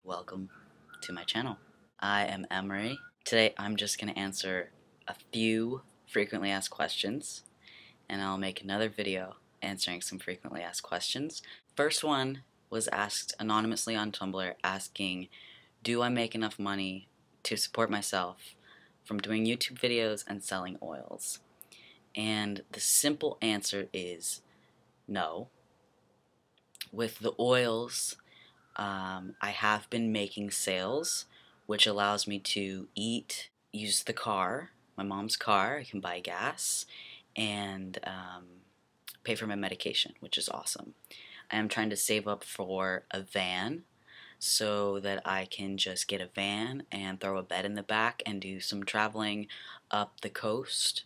Welcome to my channel. I am Emery. Today I'm just going to answer a few frequently asked questions, and I'll make another video answering some frequently asked questions. First one was asked anonymously on Tumblr, asking, do I make enough money to support myself from doing YouTube videos and selling oils? And the simple answer is no. With the oils, I have been making sales, which allows me to eat, use the car, my mom's car, I can buy gas, and pay for my medication, which is awesome. I am trying to save up for a van so that I can just get a van and throw a bed in the back and do some traveling up the coast.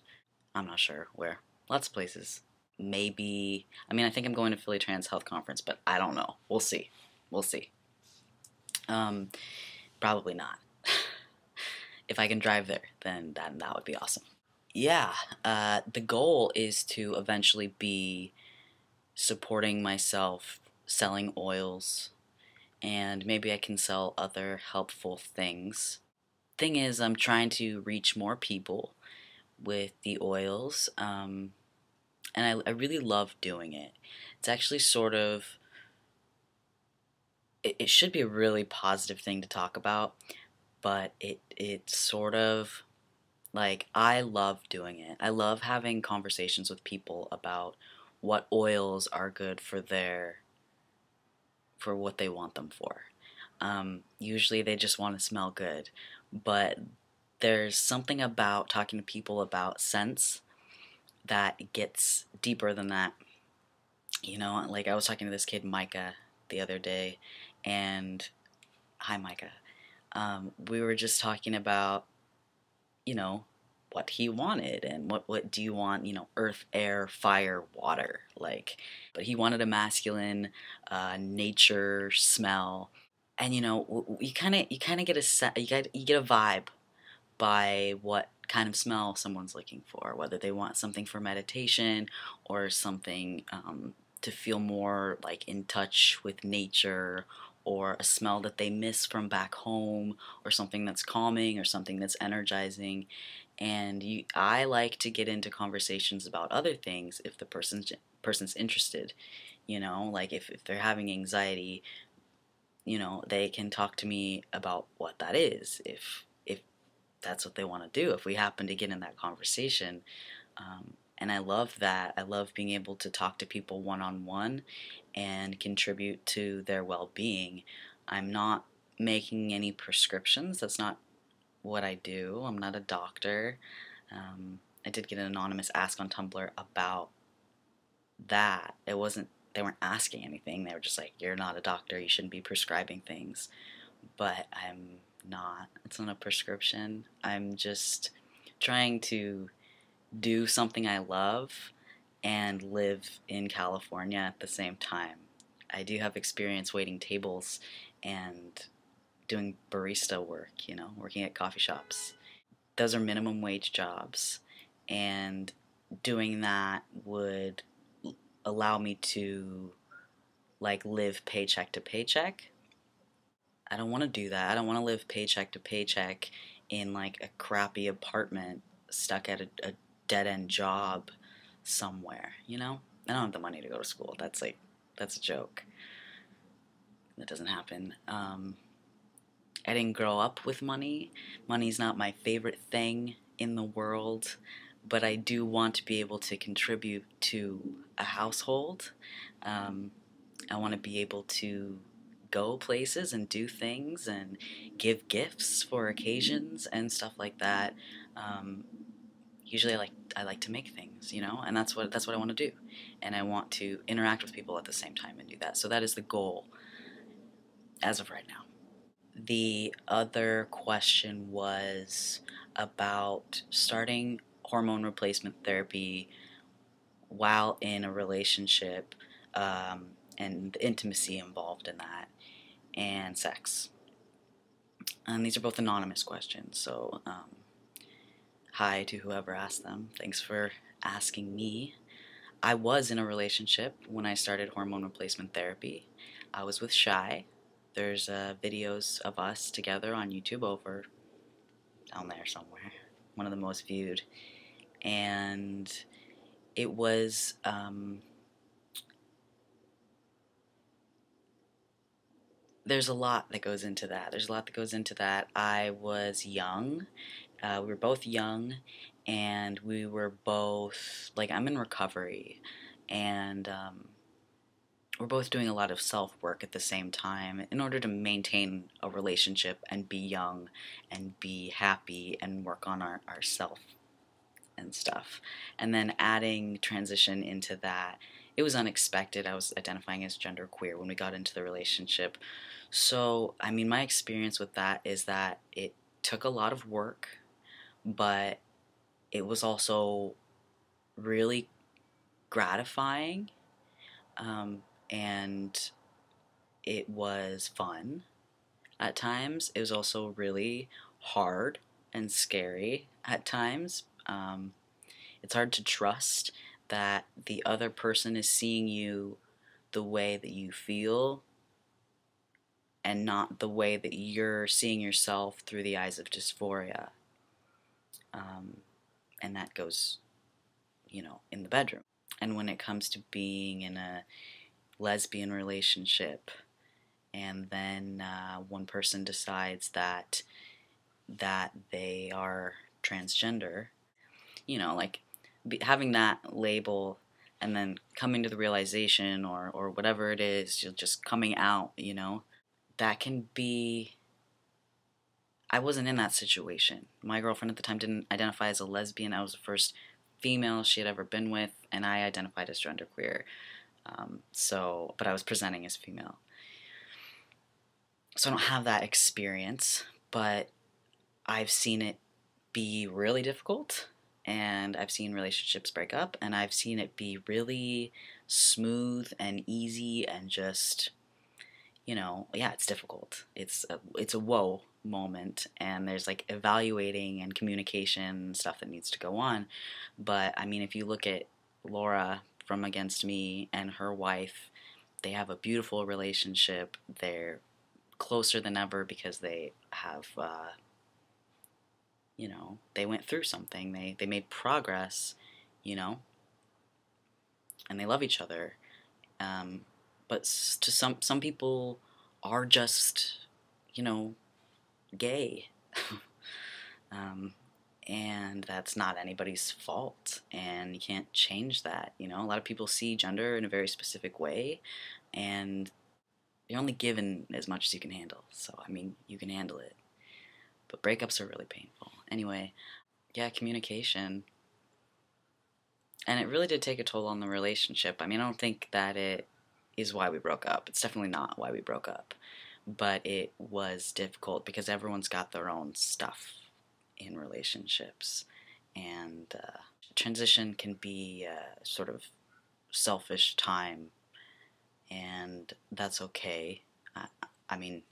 I'm not sure where. Lots of places. Maybe, I think I'm going to Philly Trans Health Conference, but I don't know. We'll see. We'll see. Um, Probably not. If I can drive there, then that would be awesome. Yeah, the goal is to eventually be supporting myself selling oils, and maybe I can sell other helpful things. Thing is, I'm trying to reach more people with the oils, and I really love doing it. It's actually sort of, it should be a really positive thing to talk about, but it's sort of like, I love doing it. I love having conversations with people about what oils are good for what they want them for. Usually they just want to smell good, but there's something about talking to people about scents that gets deeper than that. You know, like I was talking to this kid Micah the other day, and hi Micah. We were just talking about, you know, what he wanted, and what do you want, earth, air, fire, water, like. But he wanted a masculine nature smell, and you kind of get a vibe by what kind of smell someone's looking for, whether they want something for meditation or something to feel more like in touch with nature, or a smell that they miss from back home, or something that's calming or something that's energizing. And I like to get into conversations about other things if the person's interested. Like if they're having anxiety, they can talk to me about what that is, if that's what they want to do, if we happen to get in that conversation. And I love that. I love being able to talk to people one-on-one and contribute to their well-being. I'm not making any prescriptions. That's not what I do. I'm not a doctor. I did get an anonymous ask on Tumblr about that. They weren't asking anything. They were just like, you're not a doctor, you shouldn't be prescribing things. But I'm not. It's not a prescription. I'm just trying to do something I love and live in California at the same time. I do have experience waiting tables and doing barista work, working at coffee shops. Those are minimum wage jobs, and doing that would allow me to like live paycheck to paycheck. I don't want to do that. I don't want to live paycheck to paycheck in like a crappy apartment stuck at a dead end job somewhere, I don't have the money to go to school. That's a joke. That doesn't happen. I didn't grow up with money. Money's not my favorite thing in the world, but I do want to be able to contribute to a household. I want to be able to go places and do things and give gifts for occasions and stuff like that. Usually I like to make things, and that's what I want to do. And I want to interact with people at the same time and do that. So that is the goal as of right now. The other question was about starting hormone replacement therapy while in a relationship, and the intimacy involved in that, and sex. And these are both anonymous questions, so hi to whoever asked them. Thanks for asking me. I was in a relationship when I started hormone replacement therapy. I was with Shy, There's videos of us together on YouTube over down there somewhere, one of the most viewed, and it was there's a lot that goes into that. There's a lot that goes into that. I was young. We were both young, and we were both, like, I'm in recovery, and we're both doing a lot of self-work at the same time in order to maintain a relationship and be young and be happy and work on our self and stuff. And then adding transition into that, it was unexpected. I was identifying as genderqueer when we got into the relationship. So, I mean, my experience with that is that it took a lot of work, but it was also really gratifying, and it was fun at times. It was also really hard and scary at times. It's hard to trust that the other person is seeing you the way that you feel and not the way that you're seeing yourself through the eyes of dysphoria. Um, and that goes, in the bedroom. And when it comes to being in a lesbian relationship, and then one person decides that they are transgender, like having that label and then coming to the realization or whatever it is, you're just coming out, that can be. I wasn't in that situation. My girlfriend at the time didn't identify as a lesbian. I was the first female she had ever been with, and I identified as genderqueer. But I was presenting as female. So I don't have that experience, but I've seen it be really difficult, and I've seen relationships break up, and I've seen it be really smooth and easy and just, yeah, it's difficult. It's a whoa moment, and there's like evaluating and communication stuff that needs to go on. But I mean, if you look at Laura from Against Me and her wife, they have a beautiful relationship. They're closer than ever because they have they went through something. They made progress, you know, and they love each other. But to some people are just, gay. um, and that's not anybody's fault, and you can't change that. A lot of people see gender in a very specific way, and you're only given as much as you can handle. So, I mean, you can handle it. But breakups are really painful. Anyway, yeah, communication. And it really did take a toll on the relationship. I mean, I don't think that it is why we broke up. It's definitely not why we broke up. But it was difficult because everyone's got their own stuff in relationships. And transition can be sort of selfish time, and that's okay. I mean,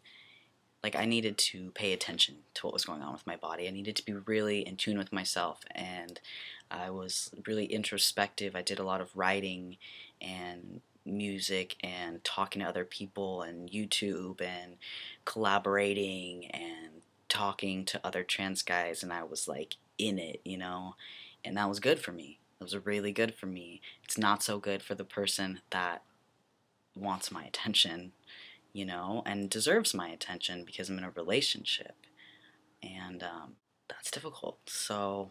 like, I needed to pay attention to what was going on with my body. I needed to be really in tune with myself, and I was really introspective. I did a lot of writing and music and talking to other people and YouTube and collaborating and talking to other trans guys, and I was like in it, and that was good for me. It was really good for me. It's not so good for the person that wants my attention, and deserves my attention because I'm in a relationship. And that's difficult. So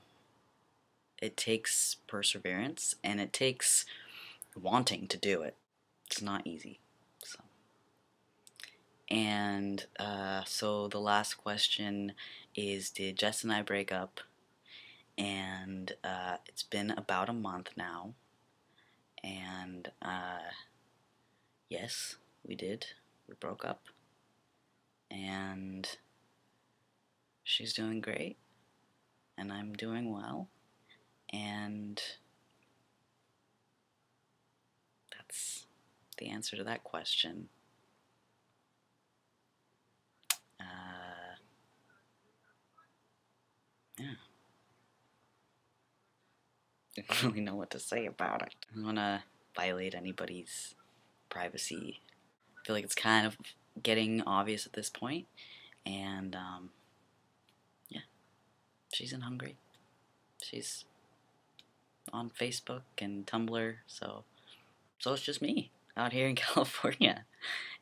it takes perseverance, and it takes wanting to do it. It's not easy. So, and so the last question is, did Jess and I break up? And it's been about a month now. And yes, we did. We broke up. And she's doing great, and I'm doing well, and that's the answer to that question. Yeah. I don't really know what to say about it. I don't want to violate anybody's privacy. I feel like it's kind of getting obvious at this point, and yeah, she's in Hungary. She's on Facebook and Tumblr, so it's just me out here in California.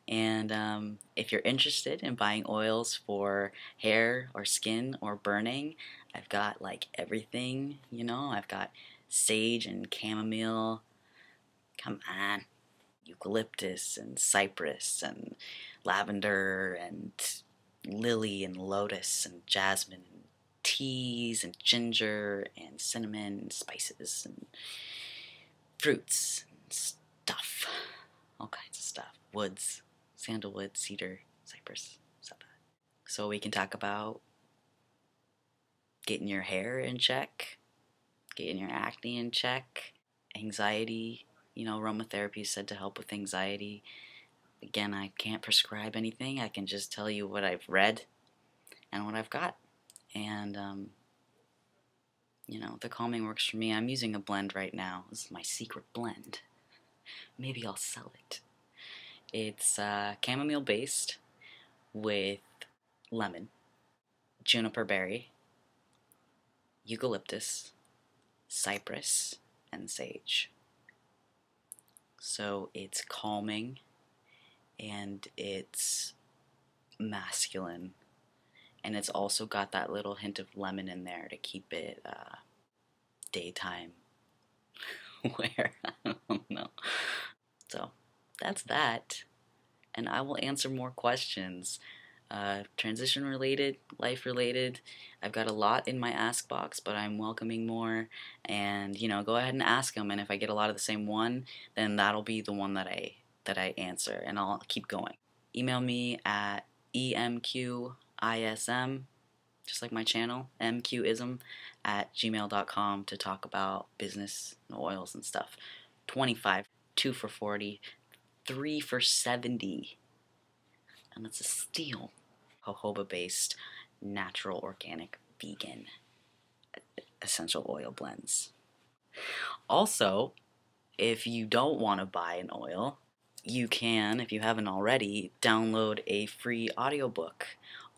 And if you're interested in buying oils for hair or skin or burning, I've got like everything, you know. I've got sage and chamomile. Come on. Eucalyptus and cypress and lavender and lily and lotus and jasmine and teas and ginger and cinnamon and spices and fruits and stuff. All kinds of stuff. Woods, sandalwood, cedar, cypress, stuff. So we can talk about getting your hair in check, getting your acne in check, anxiety. You know, aromatherapy is said to help with anxiety. Again, I can't prescribe anything. I can just tell you what I've read and what I've got. And, you know, the calming works for me. I'm using a blend right now. This is my secret blend. Maybe I'll sell it. It's chamomile based with lemon, juniper berry, eucalyptus, cypress, and sage. So it's calming and it's masculine, and it's also got that little hint of lemon in there to keep it daytime wear. I don't know. So that's that, and I will answer more questions. Transition related, life related. I've got a lot in my ask box, but I'm welcoming more. And you know, go ahead and ask them. And if I get a lot of the same one, then that'll be the one that I answer, and I'll keep going. Email me at emQism, just like my channel, emQism @gmail.com to talk about business and oils and stuff. 25, 2 for 40, 3 for 70. And it's a steal. Jojoba based, natural, organic, vegan essential oil blends. Also, if you don't want to buy an oil, you can, if you haven't already, download a free audiobook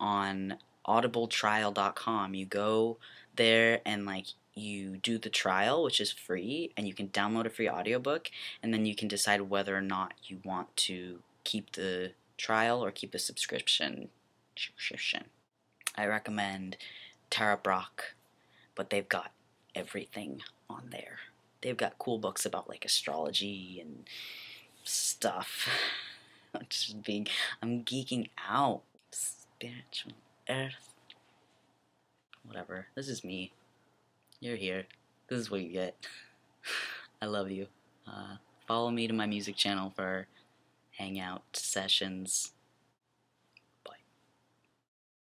on audibletrial.com. You go there and like you do the trial, which is free, and you can download a free audiobook, and then you can decide whether or not you want to keep the trial or keep the subscription. I recommend Tara Brach, but they've got everything on there. They've got cool books about like astrology and stuff. I'm geeking out. Spiritual earth. Whatever. This is me. You're here. This is what you get. I love you. Follow me to my music channel for hangout sessions.